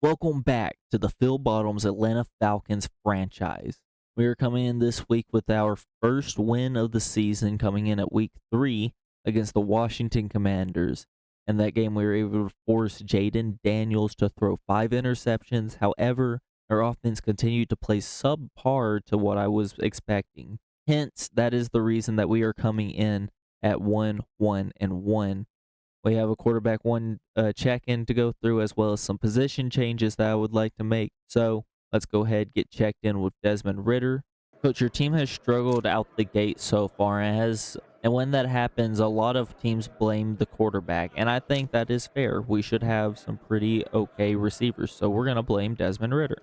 Welcome back to the Phil Bottoms Atlanta Falcons franchise. We are coming in this week with our first win of the season, coming in at week 3 against the Washington Commanders. In that game, we were able to force Jaden Daniels to throw 5 interceptions. However, our offense continued to play subpar to what I was expecting. Hence, that is the reason that we are coming in at 1-1-1. We have a quarterback one check-in to go through, as well as some position changes that I would like to make. So let's go ahead, get checked in with Desmond Ridder. Coach, your team has struggled out the gate so far, and when that happens, a lot of teams blame the quarterback, and I think that is fair. We should have some pretty okay receivers, so we're gonna blame Desmond Ridder.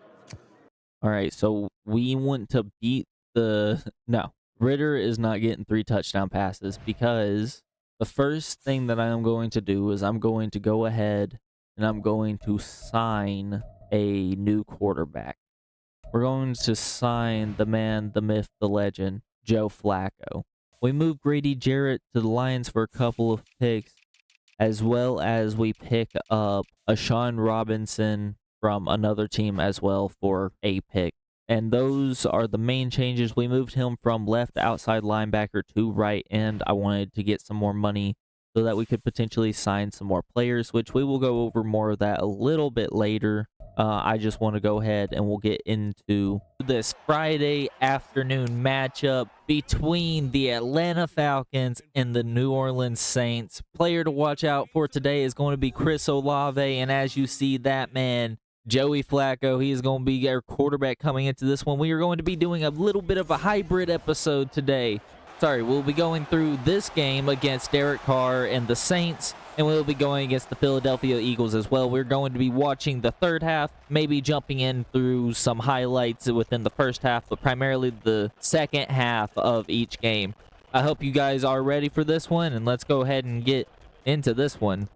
All right, so we want to beat the no. Ridder is not getting 3 touchdown passes because the first thing that I am going to do is I'm going to go ahead and I'm going to sign a new quarterback. We're going to sign the man, the myth, the legend, Joe Flacco. We moved Grady Jarrett to the Lions for a couple of picks, as well as we pick up a Sean Robinson from another team as well for a pick. And those are the main changes. We moved him from left outside linebacker to right end. I wanted to get some more money so that we could potentially sign some more players, which we will go over more of that a little bit later. I just want to go ahead and we'll get into this Friday afternoon matchup between the Atlanta Falcons and the New Orleans Saints. Player to watch out for today is going to be Chris Olave, and as you see, that man, Joey Flacco, he is going to be our quarterback coming into this one. We are going to be doing a little bit of a hybrid episode today. We'll be going through this game against Derek Carr and the Saints, and we'll be going against the Philadelphia Eagles as well. We're going to be watching the third half, maybe jumping in through some highlights within the first half, but primarily the second half of each game. I hope you guys are ready for this one, and let's go ahead and get into this one.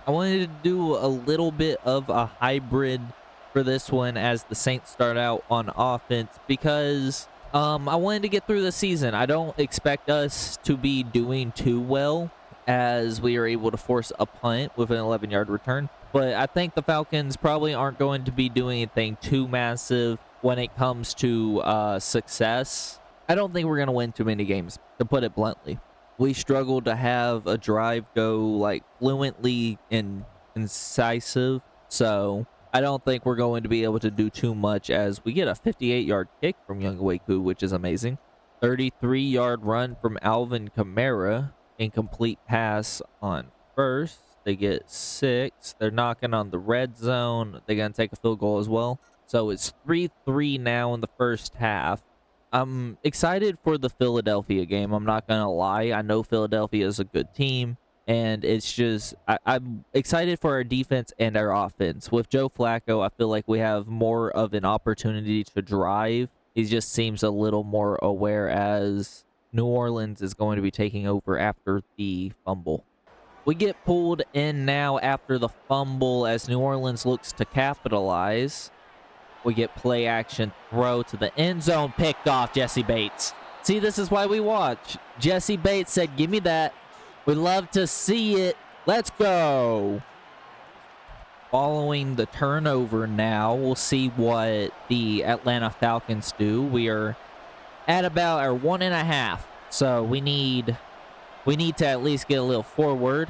I wanted to do a little bit of a hybrid for this one as the Saints start out on offense because I wanted to get through the season. I don't expect us to be doing too well as we are able to force a punt with an 11-yard return. But I think the Falcons probably aren't going to be doing anything too massive when it comes to success. I don't think we're going to win too many games, to put it bluntly. We struggle to have a drive go like fluently and incisive, so I don't think we're going to be able to do too much as we get a 58-yard kick from Young Waku, which is amazing. 33-yard run from Alvin Kamara, incomplete pass on first. They get 6. They're knocking on the red zone. They're going to take a field goal as well. So it's 3-3 now in the first half. I'm excited for the Philadelphia game. I'm not going to lie. I know Philadelphia is a good team, and it's just I'm excited for our defense and our offense. With Joe Flacco, I feel like we have more of an opportunity to drive. He just seems a little more aware as New Orleans is going to be taking over after the fumble. We get pulled in now after the fumble as New Orleans looks to capitalize. We get play action throw to the end zone, picked off Jesse Bates. See, this is why we watch. Jesse Bates said, give me that. We'd love to see it. Let's go. Following the turnover now, we'll see what the Atlanta Falcons do. We are at about our 1.5. So we need to at least get a little forward.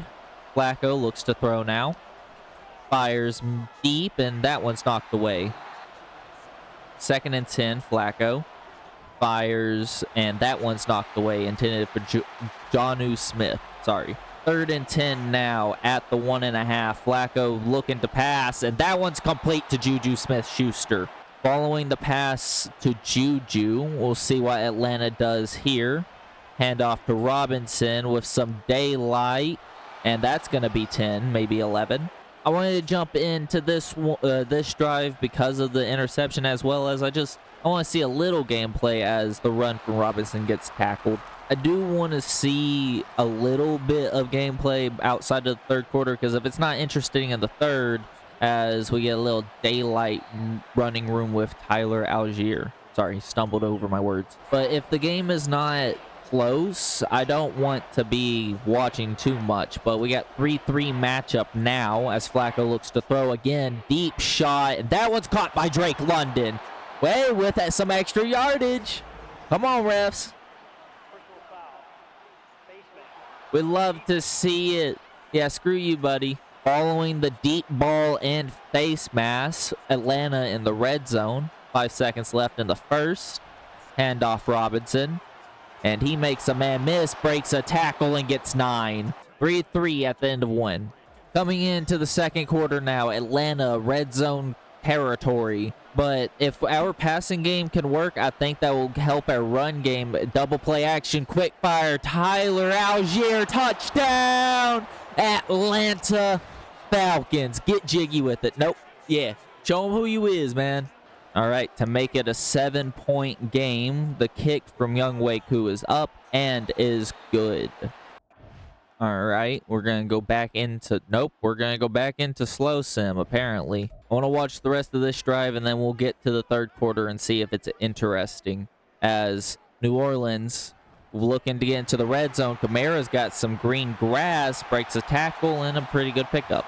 Flacco looks to throw now. Fires deep, and that one's knocked away. 2nd and 10, Flacco fires, and that one's knocked away, intended for Jonnu Smith. 3rd and 10 now at the 1.5. Flacco looking to pass, and that one's complete to Juju Smith-Schuster. Following the pass to Juju, we'll see what Atlanta does here. Handoff to Robinson with some daylight, and that's going to be 10, maybe 11. I wanted to jump into this drive because of the interception, as well as I want to see a little gameplay as the run from Robinson gets tackled. I do want to see a little bit of gameplay outside of the third quarter, because if it's not interesting in the third, as we get a little daylight running room with Tyler Algier. Sorry, stumbled over my words. But if the game is not close. I don't want to be watching too much, but we got 3-3 matchup now as Flacco looks to throw again. Deep shot, and that one's caught by Drake London. Way with some extra yardage. Come on, refs. We'd love to see it. Yeah, screw you, buddy. Following the deep ball and face mask, Atlanta in the red zone. 5 seconds left in the first. Handoff Robinson. And he makes a man miss, breaks a tackle, and gets 9. 3-3 at the end of 1. Coming into the second quarter now, Atlanta red zone territory. But if our passing game can work, I think that will help our run game. Double play action, quick fire, Tyler Algier, touchdown! Atlanta Falcons. Get jiggy with it. Nope. Yeah. Show them who you is, man. All right, to make it a 7-point game, the kick from Young Waku is up and is good. All right, we're going to go back into... Nope, we're going to go back into slow sim, apparently. I want to watch the rest of this drive, and then we'll get to the third quarter and see if it's interesting. As New Orleans looking to get into the red zone, Kamara's got some green grass, breaks a tackle, and a pretty good pickup.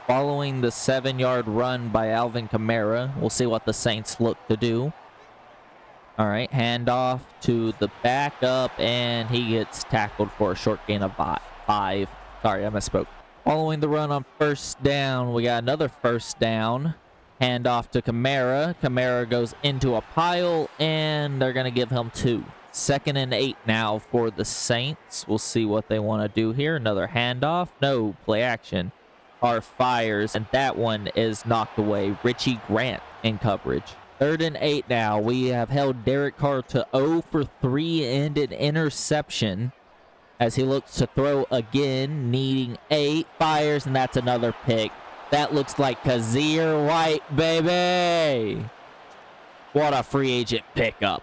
Following the 7-yard run by Alvin Kamara, we'll see what the Saints look to do. All right, handoff to the backup, and he gets tackled for a short gain of 5. Sorry, I misspoke. Following the run on first down, we got another first down. Handoff to Kamara. Kamara goes into a pile, and they're going to give him 2. 2nd and 8 now for the Saints. We'll see what they want to do here. Another handoff. No, play action. Carr fires, and that one is knocked away. Richie Grant in coverage. 3rd and 8 now. We have held Derek Carr to 0 for 3 and an interception as he looks to throw again, needing 8. Fires, and that's another pick. That looks like Kazir White, baby. What a free agent pickup.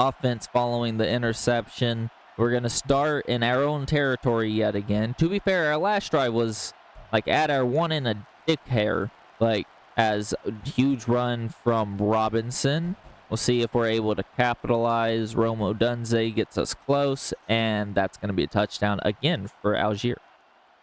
Offense following the interception. We're going to start in our own territory yet again. To be fair, our last drive was like at our 1 and a dick hair, like as a huge run from Robinson. We'll see if we're able to capitalize. Romo Dunze gets us close, and that's going to be a touchdown again for Algier.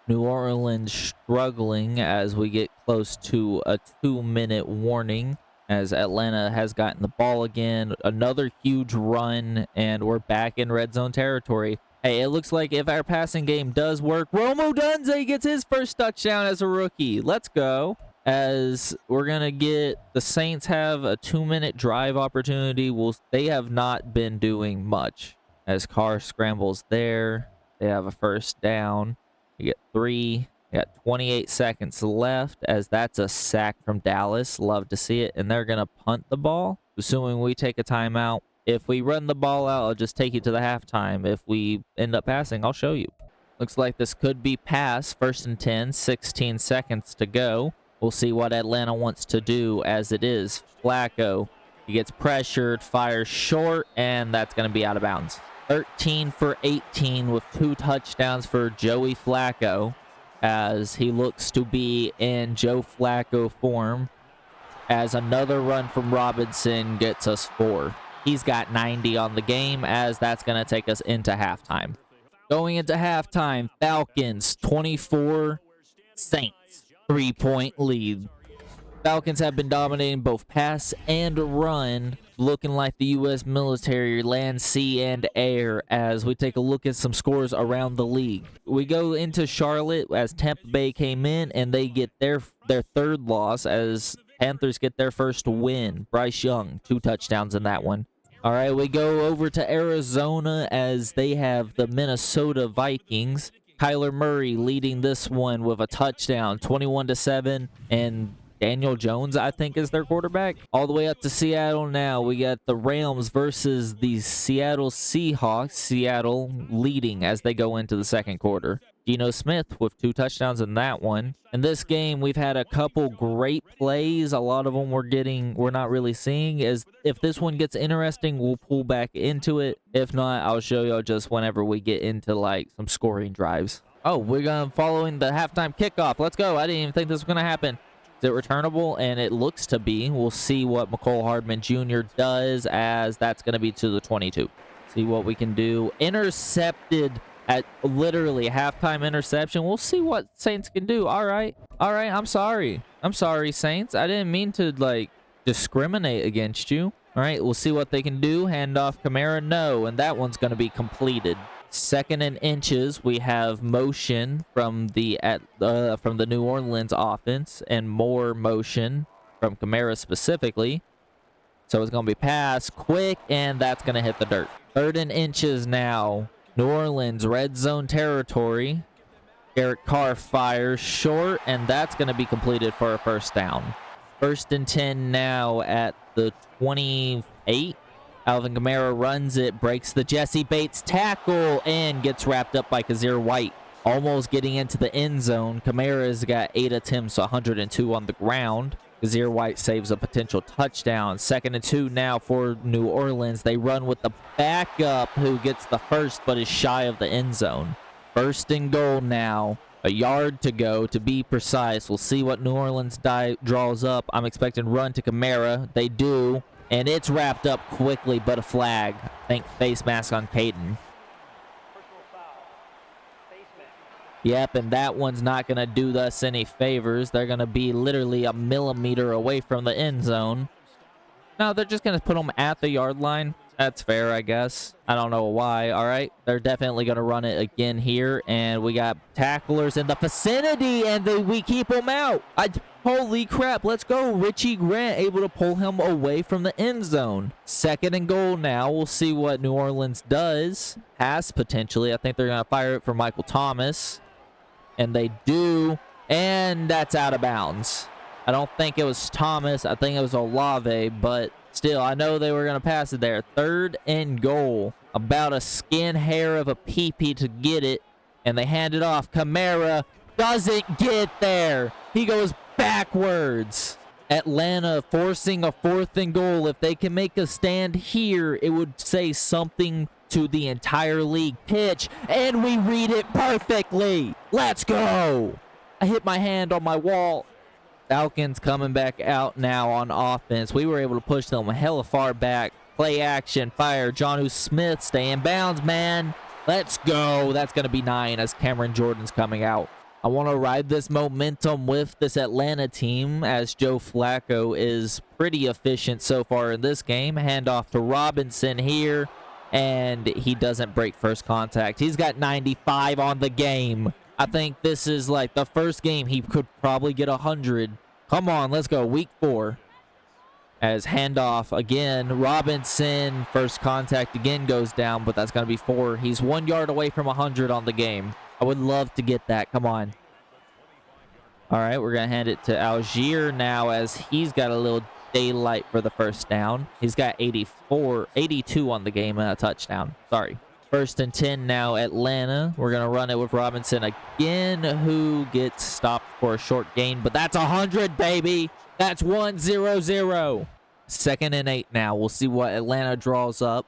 New Orleans struggling as we get close to a 2-minute warning as Atlanta has gotten the ball again. Another huge run, and we're back in red zone territory. Hey, it looks like if our passing game does work, Romo Dunze gets his first touchdown as a rookie. Let's go. As we're going to get the Saints have a 2-minute drive opportunity. They have not been doing much. As Carr scrambles there, they have a first down. You get 3. You got 28 seconds left as that's a sack from Dallas. Love to see it. And they're going to punt the ball, assuming we take a timeout. If we run the ball out, I'll just take you to the halftime. If we end up passing, I'll show you. Looks like this could be pass. 1st and 10, 16 seconds to go. We'll see what Atlanta wants to do as it is. Flacco, he gets pressured, fires short, and that's going to be out of bounds. 13 for 18 with 2 touchdowns for Joey Flacco as he looks to be in Joe Flacco form. As another run from Robinson gets us 4. He's got 90 on the game as that's going to take us into halftime. Going into halftime, Falcons 24, Saints 3-point lead. Falcons have been dominating both pass and run, looking like the U.S. military, land, sea, and air, as we take a look at some scores around the league. We go into Charlotte as Tampa Bay came in, and they get their 3rd loss as Panthers get their first win. Bryce Young, 2 touchdowns in that one. All right, we go over to Arizona as they have the Minnesota Vikings. Kyler Murray leading this one with a touchdown, 21-7, and Daniel Jones, I think, is their quarterback. All the way up to Seattle now. We got the Rams versus the Seattle Seahawks. Seattle leading as they go into the second quarter. Geno Smith with 2 touchdowns in that one. In this game, we've had a couple great plays. A lot of them we're not really seeing. As if this one gets interesting, we'll pull back into it. If not, I'll show y'all just whenever we get into like some scoring drives. Oh, we're going following the halftime kickoff. Let's go. I didn't even think this was going to happen. Is it returnable? And it looks to be. We'll see what McCole Hardman Jr. does as that's going to be to the 22. See what we can do. Intercepted at literally halftime interception. We'll see what Saints can do. All right. All right. I'm sorry. I'm sorry, Saints. I didn't mean to, like, discriminate against you. All right. We'll see what they can do. Handoff Kamara. No. And that one's going to be completed. 2nd and inches. We have motion from the New Orleans offense and more motion from Kamara specifically. So it's going to be pass quick, and that's going to hit the dirt. 3rd and inches now. New Orleans red zone territory. Derek Carr fires short, and that's going to be completed for a first down. 1st and 10 now at the 28. Alvin Kamara runs it, breaks the Jesse Bates tackle, and gets wrapped up by Kazir White. Almost getting into the end zone. Kamara's got 8 attempts, 102 on the ground. Kazir White saves a potential touchdown. 2nd and 2 now for New Orleans. They run with the backup who gets the first but is shy of the end zone. 1st and goal now. A yard to go to be precise. We'll see what New Orleans draws up. I'm expecting run to Kamara. They do. And it's wrapped up quickly, but a flag. Think face mask on Caden. Yep, and that one's not going to do us any favors. They're going to be literally a millimeter away from the end zone. No, they're just going to put them at the yard line. That's fair, I guess. I don't know why. All right, they're definitely going to run it again here. And we got tacklers in the vicinity, and we keep them out. Holy crap, let's go. Richie Grant able to pull him away from the end zone. 2nd and goal now. We'll see what New Orleans does. Pass potentially. I think they're going to fire it for Michael Thomas. And they do, and that's out of bounds. I don't think it was Thomas. I think it was Olave, but still, I know they were going to pass it there. 3rd and goal. About a skin hair of a pee-pee to get it, and they hand it off. Kamara doesn't get there. He goes backwards. Atlanta forcing a 4th and goal. If they can make a stand here, it would say something to the entire league. Pitch, and we read it perfectly. Let's go. I hit my hand on my wall. Falcons coming back out now on offense. We were able to push them hella far back. Play action, fire. Jonnu Smith, stay in bounds, man. Let's go. That's going to be 9 as Cameron Jordan's coming out. I want to ride this momentum with this Atlanta team as Joe Flacco is pretty efficient so far in this game. Handoff to Robinson here. And he doesn't break first contact. He's got 95 on the game. I think this is like the first game he could probably get 100. Come on, let's go. Week 4. As handoff again. Robinson, first contact again goes down, but that's going to be 4. He's 1 yard away from 100 on the game. I would love to get that. Come on. All right, we're going to hand it to Algier now as he's got a little daylight for the first down. He's got 82 on the game and a touchdown. Sorry. 1st and 10 now, Atlanta. We're going to run it with Robinson again, who gets stopped for a short gain. But that's 100, baby. That's 1-0-0. 2nd and 8 now. We'll see what Atlanta draws up.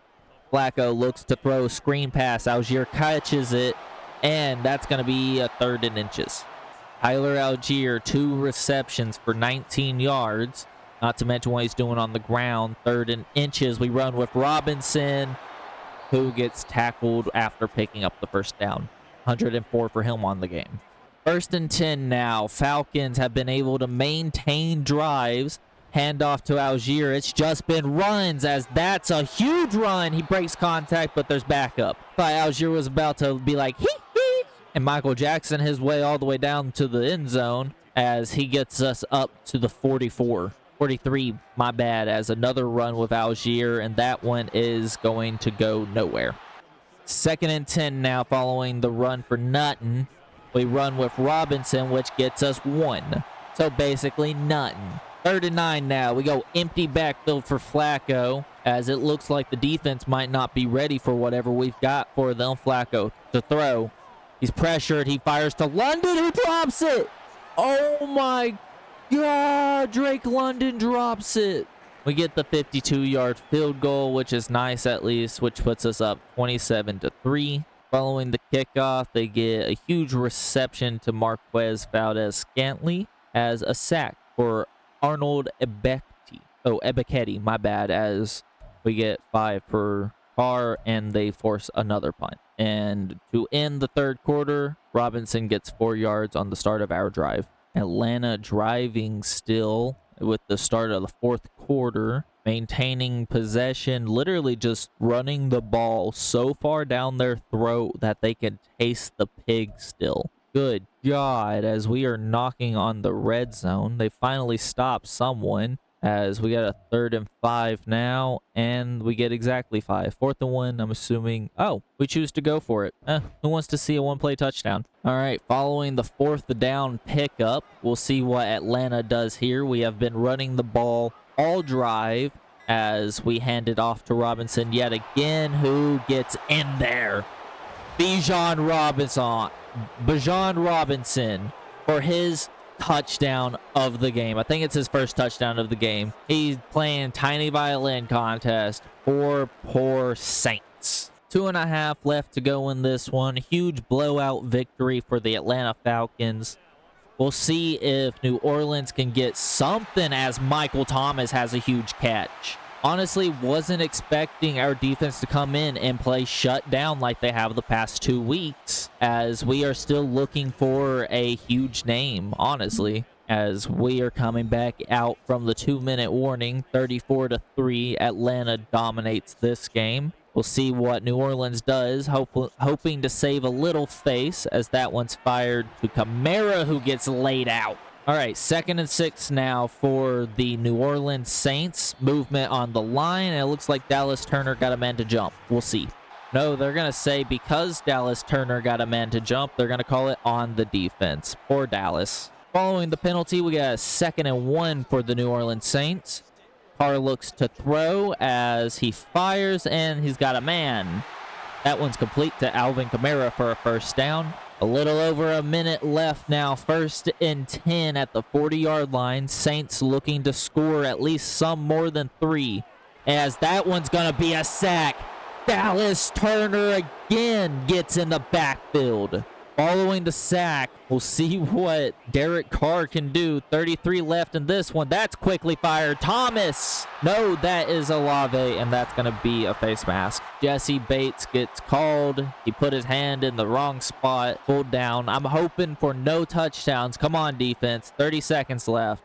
Flacco looks to throw a screen pass. Algier catches it, and that's going to be a 3rd and inches. Tyler Algier, 2 receptions for 19 yards. Not to mention what he's doing on the ground. 3rd and inches. We run with Robinson, who gets tackled after picking up the first down. 104 for him on the game. 1st and 10 now. Falcons have been able to maintain drives. Handoff to Algier. It's just been runs as that's a huge run. He breaks contact, but there's backup. Thought Algier was about to be like, hee hee. And Michael Jackson his way all the way down to the end zone as he gets us up to the 43, my bad, as another run with Algier, and that one is going to go nowhere. 2nd and 10 now following the run for Nutton. We run with Robinson, which gets us 1. So basically nothing. 3rd and 9 now. We go empty backfield for Flacco as it looks like the defense might not be ready for whatever we've got for them. Flacco to throw. He's pressured. He fires to London, who drops it. Oh my God, Drake London drops it. We get the 52-yard field goal, which is nice at least, which puts us up 27-3. Following the kickoff, they get a huge reception to Marquez Valdez-Scantling as a sack for Arnold Ebiketie. Oh, Ebiketie, my bad, as we get 5 for Carr, and they force another punt. And to end the third quarter, Robinson gets 4 yards on the start of our drive. Atlanta driving still with the start of the fourth quarter, maintaining possession, literally just running the ball so far down their throat that they can taste the pig still. Good God, as we are knocking on the red zone, they finally stop someone, as we got a 3rd and 5 now, and we get exactly 5. 4th and 1, I'm assuming. Oh, we choose to go for it. Who wants to see a one-play touchdown? All right, following the 4th down pickup, we'll see what Atlanta does here. We have been running the ball all drive as we hand it off to Robinson yet again, who gets in there. Bijan Robinson for his touchdown of the game. I think it's his first touchdown of the game. He's playing tiny violin contest for poor Saints. 2.5 left to go in this one. Huge blowout victory for the Atlanta Falcons. We'll see if New Orleans can get something as Michael Thomas has a huge catch. Honestly, wasn't expecting our defense to come in and play shut down like they have the past 2 weeks, as we are still looking for a huge name, honestly, as we are coming back out from the 2-minute warning. 34-3, Atlanta dominates this game. We'll see what New Orleans does, hoping to save a little face, as that one's fired to Kamara, who gets laid out. All right, 2nd and 6 now for the New Orleans Saints. Movement on the line, and it looks like Dallas Turner got a man to jump. We'll see. No, they're going to say because Dallas Turner got a man to jump, they're going to call it on the defense. Poor Dallas. Following the penalty, we got a 2nd and 1 for the New Orleans Saints. Carr looks to throw as he fires, and he's got a man. That one's complete to Alvin Kamara for a first down. A little over a minute left now. 1st and 10 at the 40-yard line. Saints looking to score at least some more than 3, as that one's going to be a sack. Dallas Turner again gets in the backfield. Following the sack, we'll see what Derek Carr can do. 33 left in this one. That's quickly fired. Thomas! No, that is Olave, and that's going to be a face mask. Jesse Bates gets called. He put his hand in the wrong spot. Pulled down. I'm hoping for no touchdowns. Come on, defense. 30 seconds left.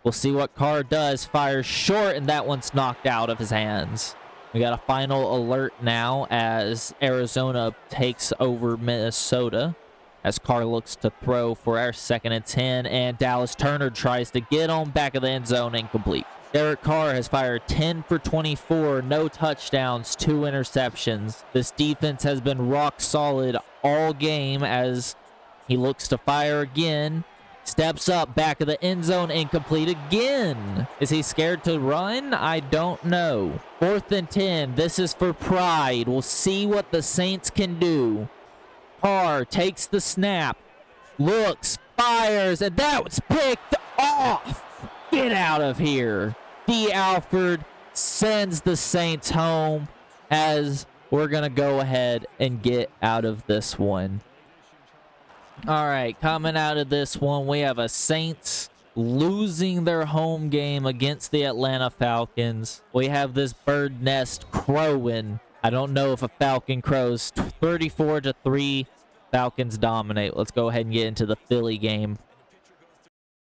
We'll see what Carr does. Fires short, and that one's knocked out of his hands. We got a final alert now as Arizona takes over Minnesota, as Carr looks to throw for our 2nd and 10, and Dallas Turner tries to get on back of the end zone, incomplete. Derek Carr has fired 10 for 24, no touchdowns, 2 interceptions. This defense has been rock solid all game as he looks to fire again. Steps up, back of the end zone, incomplete again. Is he scared to run? I don't know. 4th and 10. This is for pride. We'll see what the Saints can do. Carr takes the snap, looks, fires, and that was picked off. Get out of here. D. Alford sends the Saints home, as we're going to go ahead and get out of this one. All right, coming out of this one, we have a Saints losing their home game against the Atlanta Falcons. We have this bird nest crowing. I don't know if a Falcon crows. 34-3, Falcons dominate. Let's go ahead and get into the Philly game.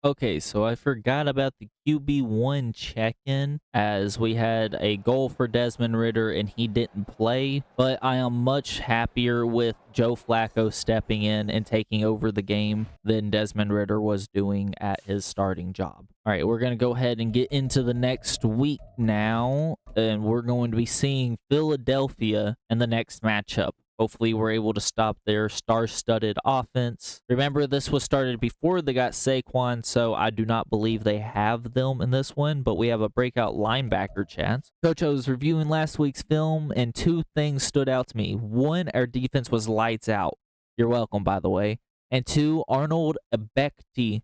Okay, so I forgot about the QB1 check-in, as we had a goal for Desmond Ridder and he didn't play, but I am much happier with Joe Flacco stepping in and taking over the game than Desmond Ridder was doing at his starting job. All right, we're going to go ahead and get into the next week now, and we're going to be seeing Philadelphia in the next matchup. Hopefully, we're able to stop their star-studded offense. Remember, this was started before they got Saquon, so I do not believe they have them in this one, but we have a breakout linebacker chance. Coach, I was reviewing last week's film, and 2 things stood out to me. 1, our defense was lights out. You're welcome, by the way. And 2, Arnold Ebiketie,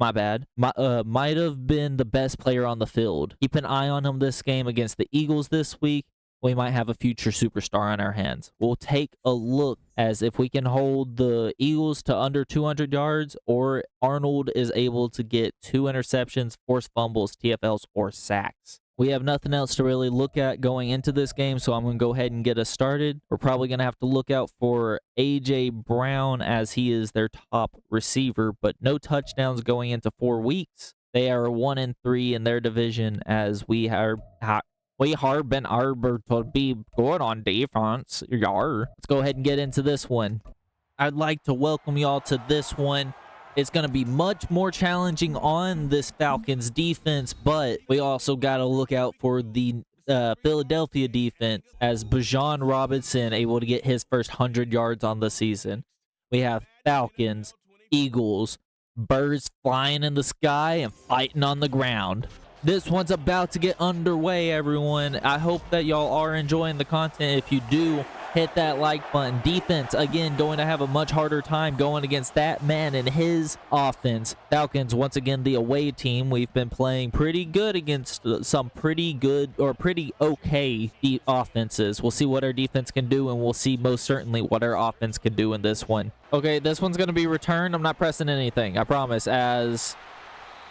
my bad, might have been the best player on the field. Keep an eye on him this game against the Eagles this week. We might have a future superstar on our hands. We'll take a look as if we can hold the Eagles to under 200 yards, or Arnold is able to get 2 interceptions, forced fumbles, TFLs, or sacks. We have nothing else to really look at going into this game, so I'm going to go ahead and get us started. We're probably going to have to look out for A.J. Brown as he is their top receiver, but no touchdowns going into 4 weeks. They are 1-3 in their division as we have been able to be good on defense. Yar. Let's go ahead and get into this one. I'd like to welcome y'all to this one. It's going to be much more challenging on this Falcons defense, but we also got to look out for the Philadelphia defense as Bijan Robinson able to get his first 100 yards on the season. We have Falcons, Eagles, birds flying in the sky and fighting on the ground. This one's about to get underway, everyone. I hope that y'all are enjoying the content. If you do, hit that like button. Defense, again, going to have a much harder time going against that man and his offense. Falcons, once again, the away team. We've been playing pretty good against some pretty good or pretty okay offenses. We'll see what our defense can do, and we'll see most certainly what our offense can do in this one. Okay, this one's going to be returned. I'm not pressing anything, I promise,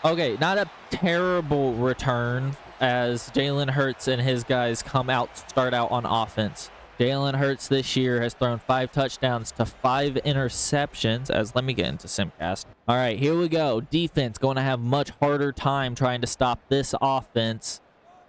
okay, not a terrible return as Jalen Hurts and his guys start out on offense. Jalen Hurts this year has thrown 5 touchdowns to 5 interceptions let me get into Simcast. All right, here we go. Defense going to have much harder time trying to stop this offense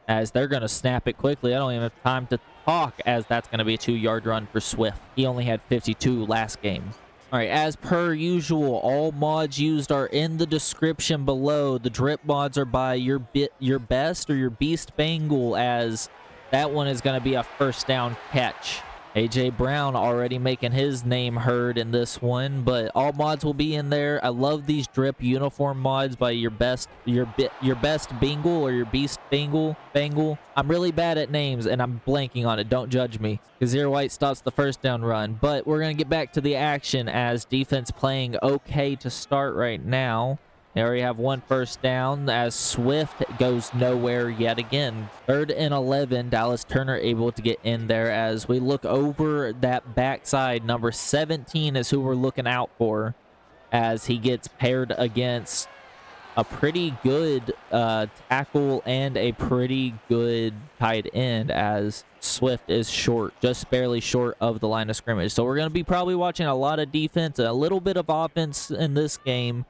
as they're going to snap it quickly. I don't even have time to talk as that's going to be a 2-yard run for Swift. He only had 52 last game. All right, as per usual, all mods used are in the description below. The drip mods are by your best or your beast Bengal, as that one is going to be a first down catch. A.J. Brown already making his name heard in this one, but all mods will be in there. I love these drip uniform mods by your best Bengal or your beast Bengal. I'm really bad at names and I'm blanking on it. Don't judge me. Kazir White stops the first down run, but we're going to get back to the action as defense playing okay to start right now. They already have 1 first down as Swift goes nowhere yet again. 3rd and 11, Dallas Turner able to get in there as we look over that backside. Number 17 is who we're looking out for as he gets paired against a pretty good tackle and a pretty good tight end as Swift is short, just barely short of the line of scrimmage. So we're going to be probably watching a lot of defense and a little bit of offense in this game,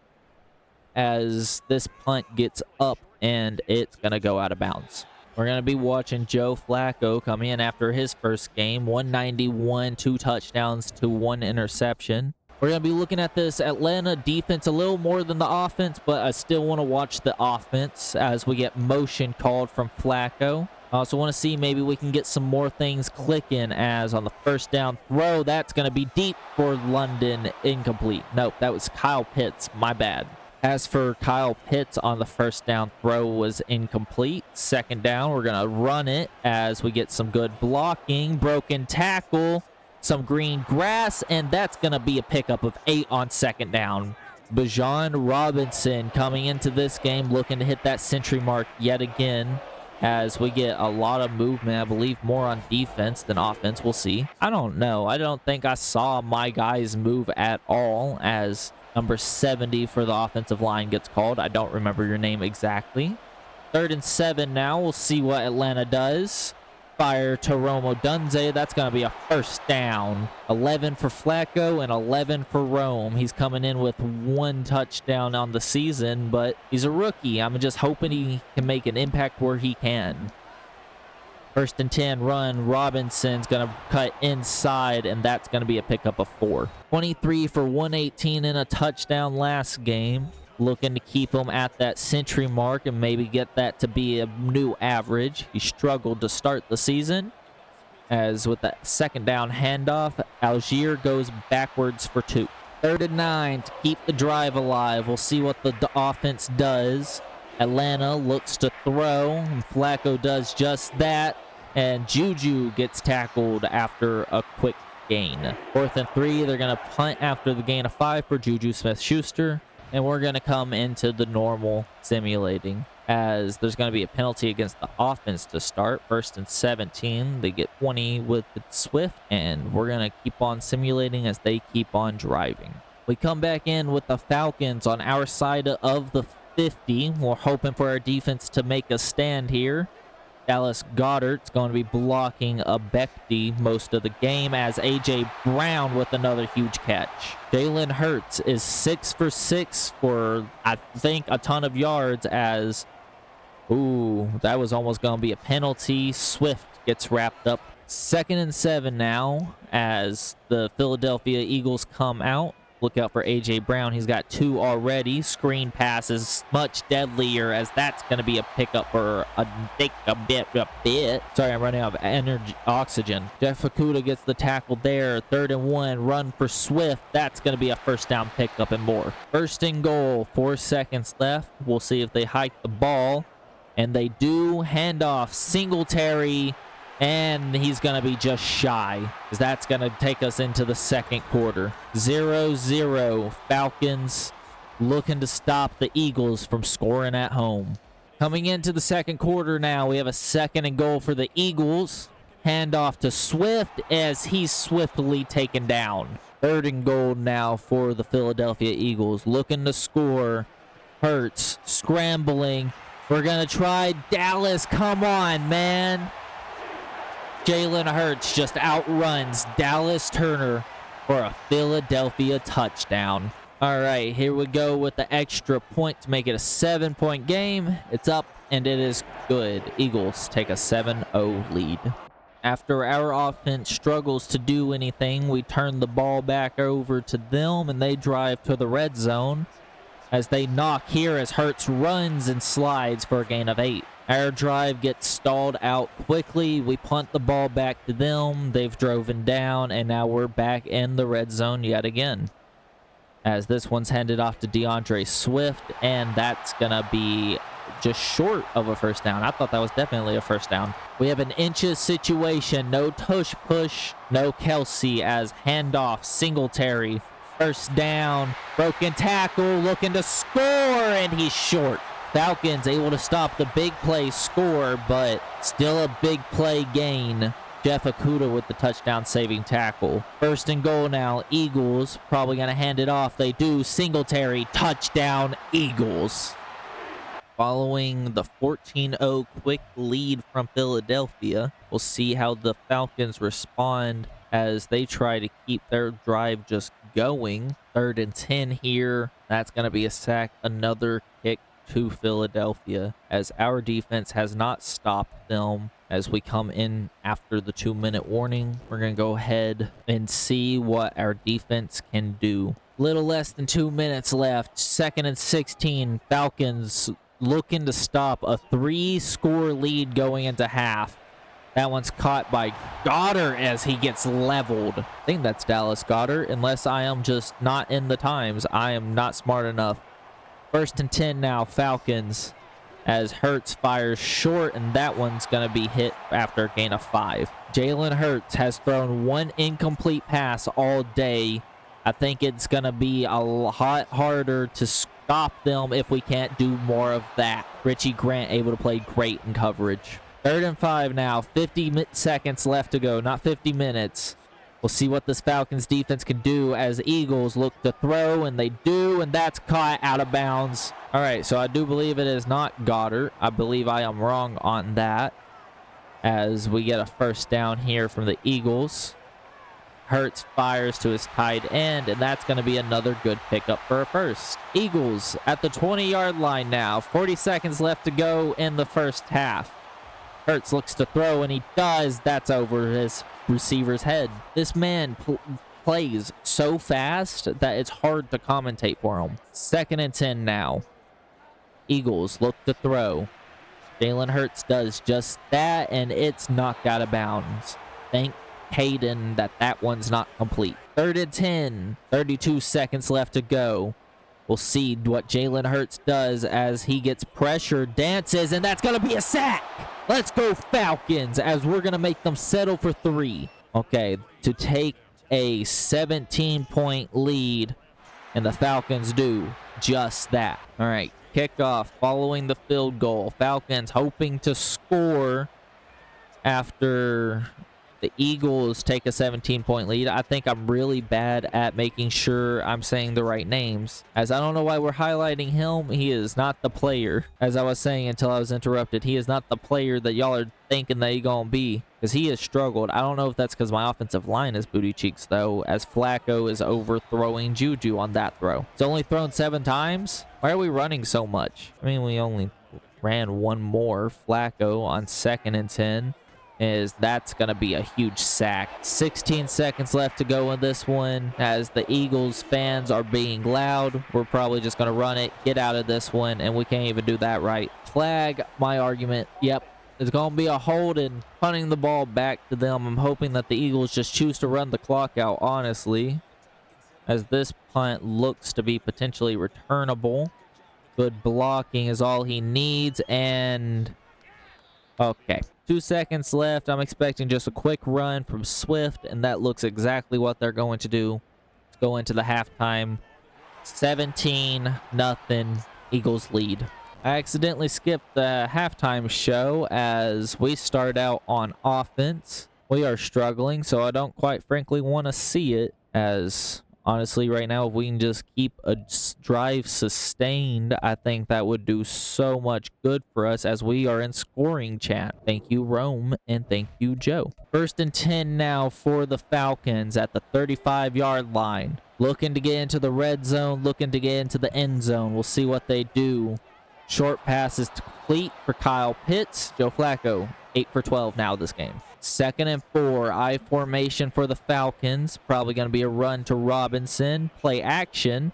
as this punt gets up and it's going to go out of bounds. We're going to be watching Joe Flacco come in after his first game, 191, 2 touchdowns to 1 interception. We're going to be looking at this Atlanta defense a little more than the offense, but I still want to watch the offense as we get motion called from Flacco. I also want to see maybe we can get some more things clicking, as on the first down throw, that's going to be deep for London, incomplete. Nope, that was Kyle Pitts, my bad. As for Kyle Pitts on the first down throw was incomplete. 2nd down, we're going to run it as we get some good blocking, broken tackle, some green grass, and that's going to be a pickup of 8 on 2nd down. Bijan Robinson coming into this game looking to hit that century mark yet again as we get a lot of movement. I believe more on defense than offense. We'll see. I don't know. I don't think I saw my guys move at all as number 70 for the offensive line gets called. I don't remember your name exactly. 3rd and 7 now. We'll see what Atlanta does. Fire to Rome Odunze. That's going to be a first down. 11 for Flacco and 11 for Rome. He's coming in with 1 touchdown on the season, but he's a rookie. I'm just hoping he can make an impact where he can. 1st and 10 run. Robinson's going to cut inside, and that's going to be a pickup of 4. 23 for 118 and a touchdown last game. Looking to keep him at that century mark and maybe get that to be a new average. He struggled to start the season, as with that 2nd down handoff, Algier goes backwards for 2. 3rd and 9 to keep the drive alive. We'll see what the offense does. Atlanta looks to throw, and Flacco does just that. And Juju gets tackled after a quick gain. 4th and 3, they're going to punt after the gain of 5 for Juju Smith-Schuster. And we're going to come into the normal simulating, as there's going to be a penalty against the offense to start. 1st and 17, they get 20 with the Swift, and we're going to keep on simulating as they keep on driving. We come back in with the Falcons on our side of the 50. We're hoping for our defense to make a stand here, Dallas Goedert's going to be blocking a Beckley most of the game as A.J. Brown with another huge catch. Jalen Hurts is 6 for 6 for, I think, a ton of yards as, ooh, that was almost going to be a penalty. Swift gets wrapped up. 2nd and 7 now as the Philadelphia Eagles come out. Look out for A.J. Brown. He's got 2 already. Screen passes much deadlier as that's going to be a pickup for a bit. Sorry, I'm running out of oxygen. Jeff Okudah gets the tackle there. 3rd and 1. Run for Swift. That's going to be a first down pickup and more. 1st and goal. 4 seconds left. We'll see if they hike the ball. And they do. Handoff. Singletary. And he's going to be just shy, because that's going to take us into the second quarter. 0-0. Falcons looking to stop the Eagles from scoring at home. Coming into the second quarter now, we have a 2nd and goal for the Eagles. Handoff to Swift as he's swiftly taken down. 3rd and goal now for the Philadelphia Eagles. Looking to score. Hurts scrambling. We're going to try Dallas. Come on, man. Jalen Hurts just outruns Dallas Turner for a Philadelphia touchdown. All right, here we go with the extra point to make it a 7-point game. It's up, and it is good. Eagles take a 7-0 lead. After our offense struggles to do anything, we turn the ball back over to them, and they drive to the red zone as they knock here as Hurts runs and slides for a gain of 8. Our drive gets stalled out quickly. We punt the ball back to them. They've driven down, and now we're back in the red zone yet again. As this one's handed off to DeAndre Swift, and that's going to be just short of a first down. I thought that was definitely a first down. We have an inches situation. No tush push, no Kelsey as handoff. Singletary, first down. Broken tackle, looking to score, and he's short. Falcons able to stop the big play score, but still a big play gain. Jeff Okudah with the touchdown saving tackle. 1st and goal now. Eagles probably going to hand it off. They do. Singletary, touchdown, Eagles. Following the 14-0 quick lead from Philadelphia, we'll see how the Falcons respond as they try to keep their drive just going. 3rd and 10 here. That's going to be a sack. Another kick to Philadelphia as our defense has not stopped them. As we come in after the 2-minute warning, we're going to go ahead and see what our defense can do. Little less than 2 minutes left. 2nd and 16. Falcons looking to stop a 3-score lead going into half. That one's caught by Goddard as he gets leveled. I think that's Dallas Goedert, unless I am just not in the times. I am not smart enough. 1st and 10 now, Falcons, as Hurts fires short, and that one's going to be hit after a gain of 5. Jalen Hurts has thrown 1 incomplete pass all day. I think it's going to be a lot harder to stop them if we can't do more of that. Richie Grant able to play great in coverage. 3rd and 5 now, 50 seconds left to go, not 50 minutes. We'll see what this Falcons defense can do as Eagles look to throw, and they do, and that's caught out of bounds. All right, so I do believe it is not Goddard. I believe I am wrong on that as we get a first down here from the Eagles. Hurts fires to his tight end, and that's going to be another good pickup for a first. Eagles at the 20-yard line now. 40 seconds left to go in the first half. Hurts looks to throw, and he does. That's over his receiver's head. This man plays so fast that it's hard to commentate for him. 2nd and 10 now. Eagles look to throw. Jalen Hurts does just that, and it's knocked out of bounds. Thank Hayden that one's not complete. 3rd and 10. 32 seconds left to go. We'll see what Jalen Hurts does as he gets pressured, dances, and that's going to be a sack. Let's go Falcons as we're going to make them settle for 3. Okay, to take a 17-point lead, and the Falcons do just that. All right, kickoff following the field goal. Falcons hoping to score after The Eagles take a 17-point lead. I think I'm really bad at making sure I'm saying the right names, as I don't know why we're highlighting him. He is not the player, as I was saying until I was interrupted. He is not the player that y'all are thinking that he's going to be, because he has struggled. I don't know if that's because my offensive line is booty cheeks, though, as Flacco is overthrowing Juju on that throw. It's only thrown 7 times. Why are we running so much? I mean, we only ran one more. Flacco on 2nd and 10. That's going to be a huge sack. 16 seconds left to go in this one, as the Eagles fans are being loud. We're probably just going to run it, get out of this one, and we can't even do that right. Flag, my argument. Yep, it's going to be a holding, punting the ball back to them. I'm hoping that the Eagles just choose to run the clock out, honestly, as this punt looks to be potentially returnable. Good blocking is all he needs, and okay. 2 seconds left. I'm expecting just a quick run from Swift, and that looks exactly what they're going to do. Let's go into the halftime. 17-0, Eagles lead. I accidentally skipped the halftime show as we start out on offense. We are struggling, so I don't quite frankly want to see it, as honestly right now, if we can just keep a drive sustained, I think that would do so much good for us, as we are in scoring chat. Thank you, Rome, and thank you, Joe. 1st and 10 now for the Falcons at the 35-yard line. Looking to get into the red zone, looking to get into the end zone. We'll see what they do. Short pass is complete for Kyle Pitts. Joe Flacco, 8 for 12 now this game. 2nd and 4, I formation for the Falcons. Probably going to be a run to Robinson. Play action.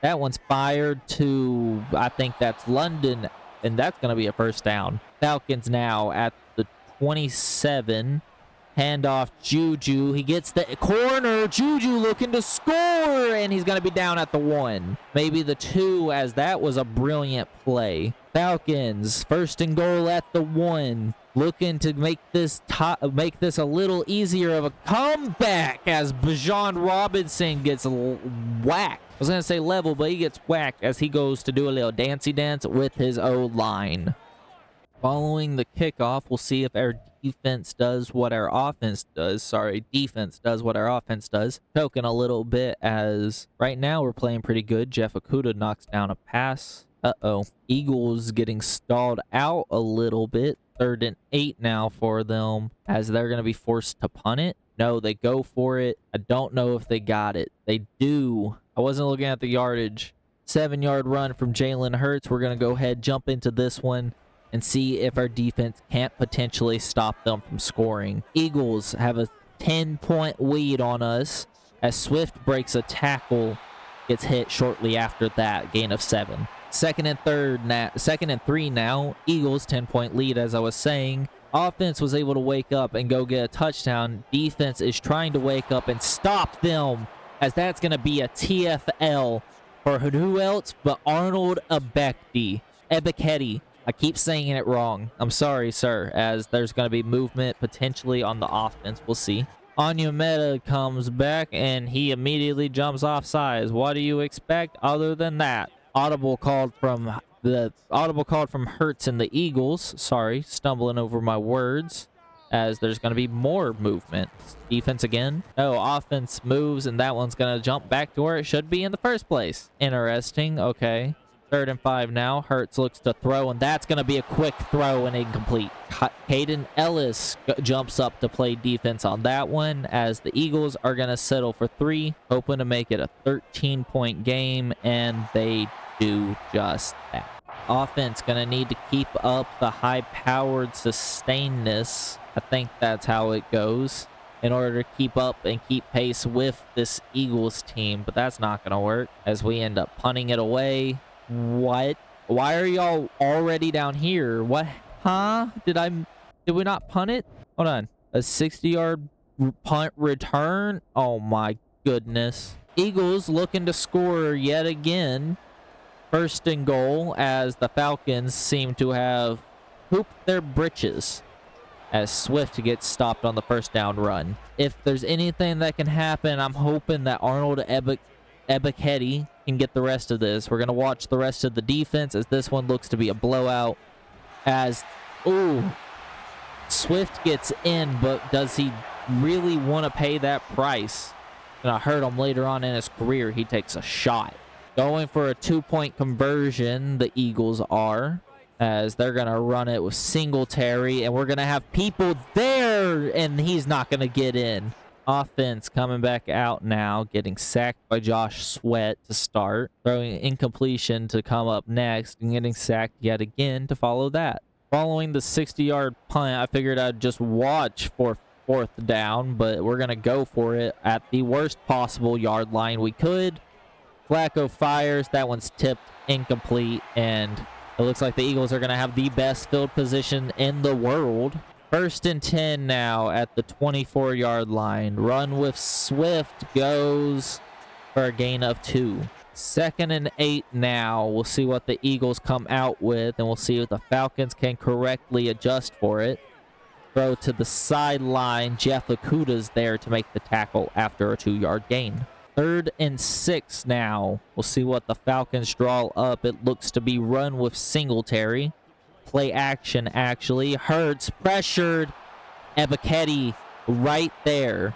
That one's fired to, I think that's London, and that's going to be a first down. Falcons now at the 27. Handoff Juju. He gets the corner. Juju looking to score, and he's going to be down at the 1. Maybe the 2, as that was a brilliant play. Falcons, 1st and goal at the 1. Looking to make this a little easier of a comeback, as Bijan Robinson gets whacked. I was going to say level, but he gets whacked as he goes to do a little dancey dance with his O-line. Following the kickoff, we'll see if our defense does what our offense does. Defense does what our offense does. Choking a little bit, as right now we're playing pretty good. Jeff Okudah knocks down a pass. Eagles getting stalled out a little bit. 3rd and 8 now for them, as they're going to be forced to punt it. No, they go for it. I don't know if they got it. They do. I wasn't looking at the yardage. 7-yard run from Jalen Hurts. We're going to go ahead, jump into this one, and see if our defense can't potentially stop them from scoring. Eagles have a 10-point lead on us, as Swift breaks a tackle, gets hit shortly after that, gain of 7. 2nd and 3 now. Eagles 10-point lead, as I was saying. Offense was able to wake up and go get a touchdown. Defense is trying to wake up and stop them, as that's going to be a TFL for who else but Arnold Ebiketie. I keep saying it wrong. I'm sorry, sir, as there's going to be movement potentially on the offense. We'll see. Onyemata comes back, and he immediately jumps off sides. What do you expect other than that? Audible called from Hurts and the Eagles. Sorry, stumbling over my words, as there's going to be more movement. Defense again. No, offense moves, and that one's going to jump back to where it should be in the first place. Interesting. Okay. 3rd and 5 now. Hurts looks to throw, and that's going to be a quick throw and incomplete. Caden Ellis jumps up to play defense on that one, as the Eagles are going to settle for 3, hoping to make it a 13-point game, and they do just that. Offense going to need to keep up the high-powered sustainedness. I think that's how it goes, in order to keep up and keep pace with this Eagles team, but that's not going to work, as we end up punting it away. What? Why are y'all already down here? What? Huh? Did we not punt it? Hold on. A 60-yard punt return? Oh my goodness. Eagles looking to score yet again. 1st and goal, as the Falcons seem to have pooped their britches, as Swift gets stopped on the 1st down run. If there's anything that can happen, I'm hoping that Arnold Ebiketie can get the rest of this. We're going to watch the rest of the defense, as this one looks to be a blowout, as Swift gets in, but does he really want to pay that price. Gonna hurt him later on in his career. He takes a shot. Going for a 2-point conversion, the Eagles are, as they're gonna run it with Singletary, and we're gonna have people there, and he's not gonna get in. Offense coming back out now, getting sacked by Josh Sweat to start, throwing incompletion to come up next, and getting sacked yet again to follow that. Following the 60-yard punt, I figured I'd just watch for 4th down, but we're going to go for it at the worst possible yard line we could. Flacco fires. That one's tipped incomplete, and it looks like the Eagles are going to have the best field position in the world. 1st and 10 now at the 24-yard line. Run with Swift goes for a gain of 2. 2nd and 8 now. We'll see what the Eagles come out with, and we'll see if the Falcons can correctly adjust for it. Throw to the sideline. Jeff Okuda's there to make the tackle after a 2-yard gain. 3rd and 6 now. We'll see what the Falcons draw up. It looks to be run with Singletary. Play action, actually. Hurts, pressured. Ebiketie right there.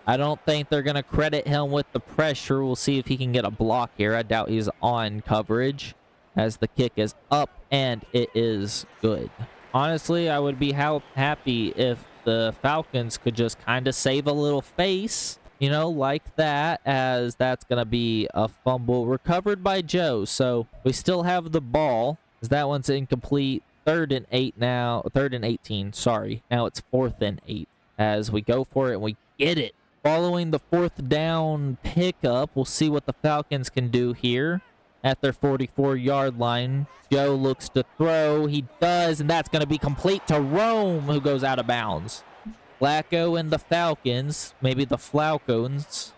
I don't think they're going to credit him with the pressure. We'll see if he can get a block here. I doubt he's on coverage, as the kick is up, and it is good. Honestly, I would be happy if the Falcons could just kind of save a little face, you know, like that, as that's going to be a fumble recovered by Joe. So we still have the ball, as that one's incomplete. 3rd and 8 now. 3rd and 18, sorry. Now it's 4th and 8 as we go for it, and we get it. Following the 4th down pickup, we'll see what the Falcons can do here at their 44-yard line. Joe looks to throw. He does, and that's going to be complete to Rome, who goes out of bounds. Flacco and the Falcons, maybe the Falcons.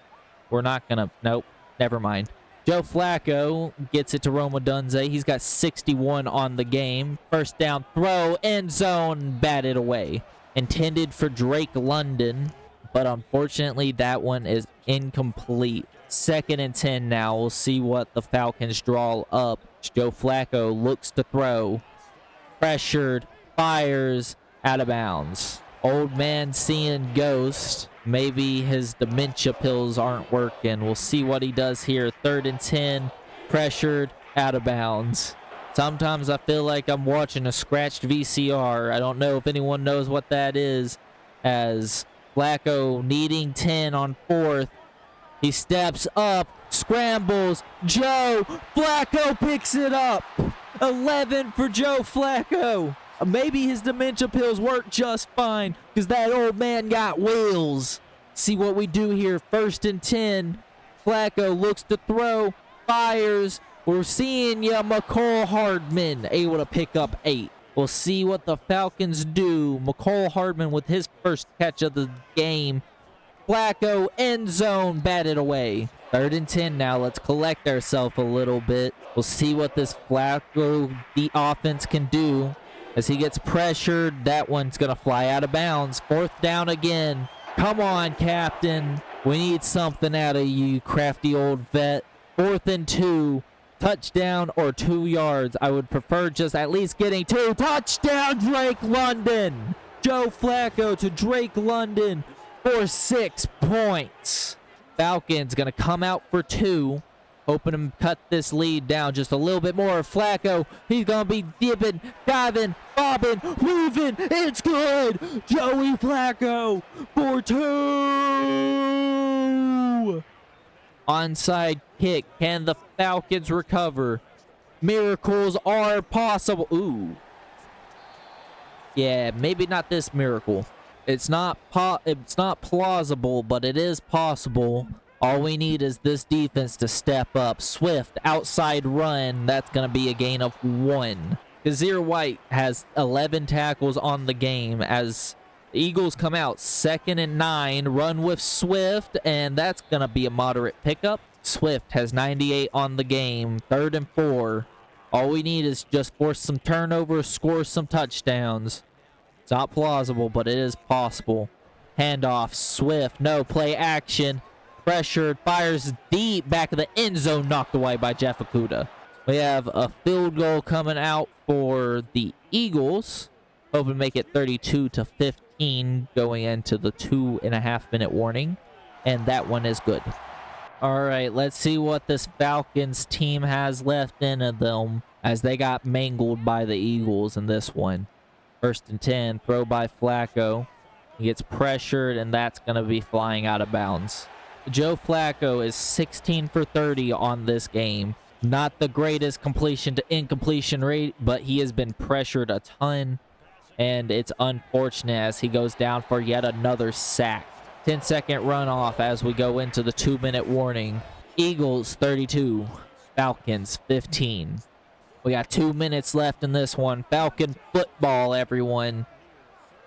We're not going to, nope, never mind. Joe Flacco gets it to Rome Odunze. He's got 61 on the game. 1st down throw, end zone, batted away. Intended for Drake London, but unfortunately that one is incomplete. 2nd and 10 now. We'll see what the Falcons draw up. Joe Flacco looks to throw. Pressured. Fires. Out of bounds. Old man seeing ghost. Maybe his dementia pills aren't working. We'll see what he does here. 3rd and 10. Pressured. Out of bounds. Sometimes I feel like I'm watching a scratched VCR. I don't know if anyone knows what that is. As Flacco needing 10 on 4th. He steps up, scrambles. Joe Flacco picks it up. 11 for Joe Flacco. Maybe his dementia pills work just fine, because that old man got wheels. See what we do here. 1st and 10. Flacco looks to throw, fires. We're seeing ya, McCole Hardman able to pick up 8. We'll see what the Falcons do. McCole Hardman with his first catch of the game. Flacco, end zone, batted away. 3rd and 10 now. Let's collect ourselves a little bit. We'll see what this Flacco, the offense, can do. As he gets pressured, that one's going to fly out of bounds. 4th down again. Come on, Captain. We need something out of you, crafty old vet. 4th and 2. Touchdown or 2 yards. I would prefer just at least getting 2. Touchdown, Drake London. Joe Flacco to Drake London for 6 points. Falcons going to come out for 2. Hoping to cut this lead down just a little bit more. Flacco, he's going to be dipping, diving, bobbing, weaving. It's good. Joey Flacco for 2. Onside kick. Can the Falcons recover? Miracles are possible. Ooh. Yeah, maybe not this miracle. It's not plausible, but it is possible. All we need is this defense to step up. Swift, outside run. That's going to be a gain of 1. Kazir White has 11 tackles on the game as the Eagles come out. 2nd and 9. Run with Swift, and that's going to be a moderate pickup. Swift has 98 on the game. 3rd and 4. All we need is just force some turnovers, score some touchdowns. It's not plausible, but it is possible. Handoff, Swift, no play action. Pressured, fires deep, back of the end zone, knocked away by Jeff Okuda. We have a field goal coming out for the Eagles. hoping to make it 32-15 going into the 2.5-minute warning. And that one is good. All right, let's see what this Falcons team has left in them, as they got mangled by the Eagles in this one. 1st and 10, throw by Flacco. He gets pressured, and that's going to be flying out of bounds. Joe Flacco is 16 for 30 on this game. Not the greatest completion to incompletion rate, but he has been pressured a ton, and it's unfortunate as he goes down for yet another sack. 10-second runoff as we go into the 2-minute warning. Eagles 32, Falcons 15. We got 2 minutes left in this one. Falcon football, everyone.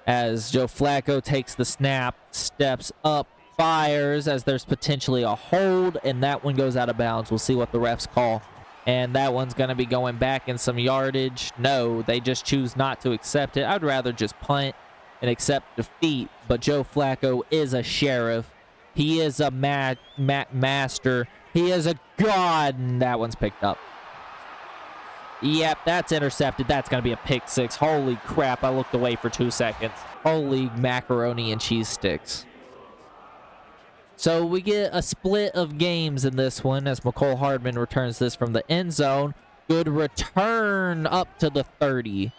As Joe Flacco takes the snap, steps up, fires as there's potentially a hold, and that one goes out of bounds. We'll see what the refs call. And that one's going to be going back in some yardage. No, they just choose not to accept it. I'd rather just punt and accept defeat, but Joe Flacco is a sheriff. He is a master. He is a god, and that one's picked up. Yep, that's intercepted. That's going to be a pick six. Holy crap, I looked away for 2 seconds. Holy macaroni and cheese sticks. So we get a split of games in this one as McCole Hardman returns this from the end zone. Good return up to the 30.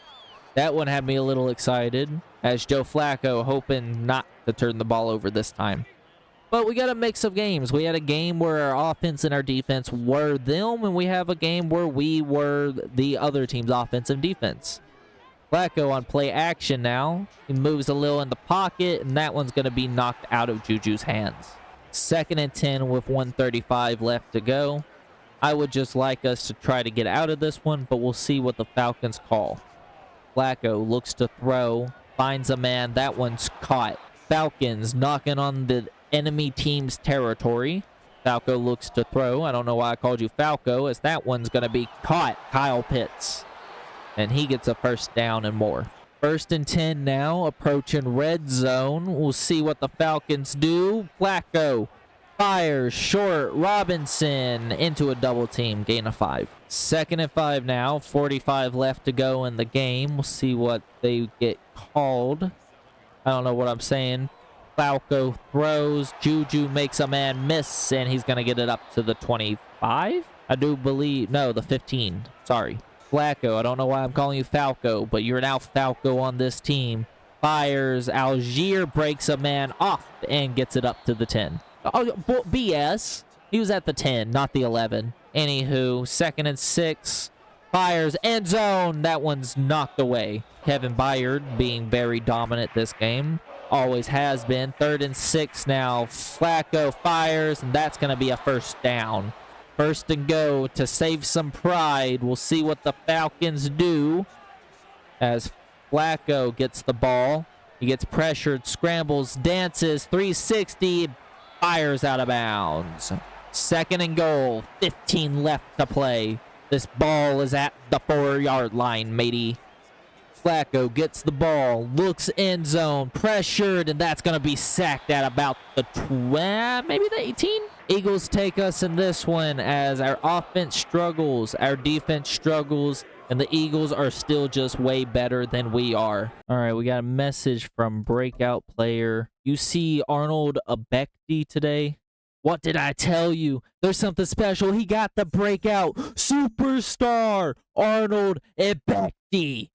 That one had me a little excited, as Joe Flacco hoping not to turn the ball over this time. But we got a mix of games. We had a game where our offense and our defense were them, and we have a game where we were the other team's offense and defense. Flacco on play action now. He moves a little in the pocket, and that one's going to be knocked out of Juju's hands. 2nd and 10 with 1:35 left to go. I would just like us to try to get out of this one, but we'll see what the Falcons call. Flacco looks to throw, finds a man. That one's caught. Falcons knocking on the enemy team's territory. Falco looks to throw. I don't know why I called you Falco, as that one's going to be caught. Kyle Pitts. And he gets a 1st down and more. 1st and 10 now, approaching red zone. We'll see what the Falcons do. Flacco fires short. Robinson into a double team. Gain of 5. 2nd and 5 now. 45 left to go in the game. We'll see what they get called. I don't know what I'm saying. Falco throws. Juju makes a man miss, and he's going to get it up to the 25? I do believe. No, the 15. Sorry. Flacco. I don't know why I'm calling you Falco, but you're now Falco on this team. Fires. Algier breaks a man off and gets it up to the 10. Oh, BS. He was at the 10, not the 11. Anywho, 2nd and 6. Fires. End zone. That one's knocked away. Kevin Byard being very dominant this game. Always has been. 3rd and 6 now. Flacco fires, and that's going to be a 1st down. 1st and go to save some pride. We'll see what the Falcons do as Flacco gets the ball. He gets pressured, scrambles, dances, 360, fires out of bounds. 2nd and goal, 15 left to play. This ball is at the 4-yard line, matey. Flacco gets the ball, looks end zone, pressured, and that's going to be sacked at about the maybe the 18? Eagles take us in this one as our offense struggles, our defense struggles, and the Eagles are still just way better than we are. All right, we got a message from breakout player. You see Arnold Ebekti today? What did I tell you? There's something special. He got the breakout superstar, Arnold Ebekti.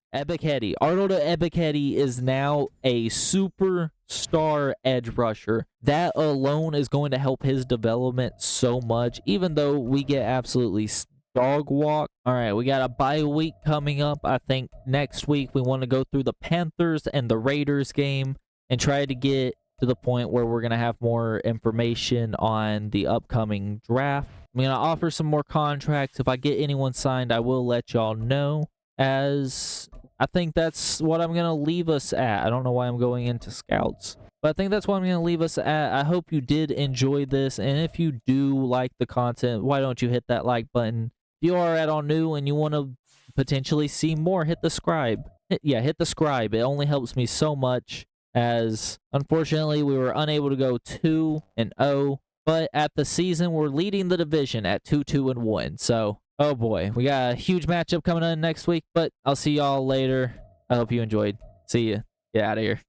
Arnold Ebekti is now a superstar edge rusher. That alone is going to help his development so much, even though we get absolutely dog walk. All right, we got a bye week coming up. I think next week we want to go through the Panthers and the Raiders game and try to get to the point where we're going to have more information on the upcoming draft. I'm going to offer some more contracts. If I get anyone signed, I will let y'all know, as I think that's what I'm going to leave us at. I don't know why I'm going into scouts, but I think that's what I'm going to leave us at. I hope you did enjoy this, and if you do like the content, why don't you hit that like button? If you are at all new and you want to potentially see more, hit the scribe. Hit the scribe. It only helps me so much, as unfortunately we were unable to go 2-0, but at the season we're leading the division at 2-1. So, oh boy, we got a huge matchup coming in next week, but I'll see y'all later. I hope you enjoyed. See ya. Get out of here.